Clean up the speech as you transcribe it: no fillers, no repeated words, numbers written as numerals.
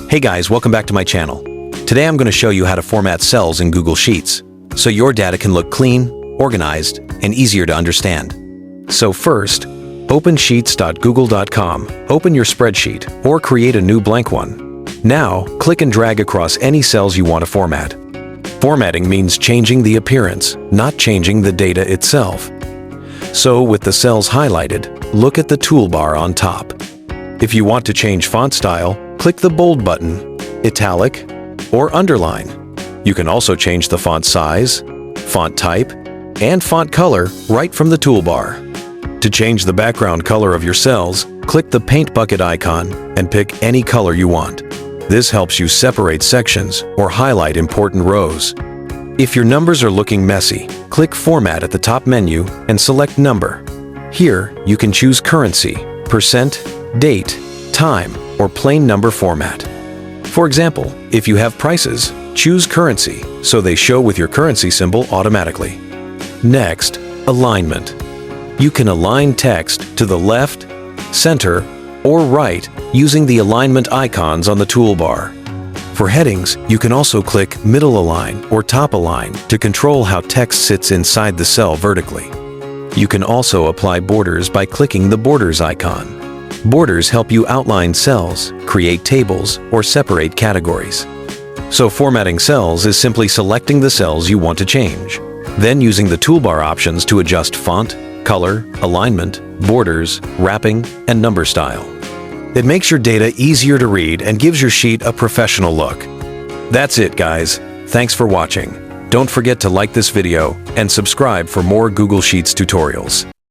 Hey guys, welcome back to my channel. Today I'm going to show you how to format cells in Google Sheets so your data can look clean, organized, and easier to understand. So first, open sheets.google.com, open your spreadsheet, or create a new blank one. Now, click and drag across any cells you want to format. Formatting means changing the appearance, not changing the data itself. So with the cells highlighted, look at the toolbar on top. If you want to change font style, click the bold button, italic, or underline. You can also change the font size, font type, and font color right from the toolbar. To change the background color of your cells, click the paint bucket icon and pick any color you want. This helps you separate sections or highlight important rows. If your numbers are looking messy, click Format at the top menu and select Number. Here, you can choose currency, percent, date, time, or plain number format. For example, if you have prices, choose currency so they show with your currency symbol automatically. Next, alignment. You can align text to the left, center, or right using the alignment icons on the toolbar. For headings, you can also click Middle Align or Top Align to control how text sits inside the cell vertically. You can also apply borders by clicking the Borders icon. Borders help you outline cells, create tables, or separate categories. So formatting cells is simply selecting the cells you want to change, then using the toolbar options to adjust font, color, alignment, borders, wrapping, and number style. It makes your data easier to read and gives your sheet a professional look. That's it, guys. Thanks for watching. Don't forget to like this video and subscribe for more Google Sheets tutorials.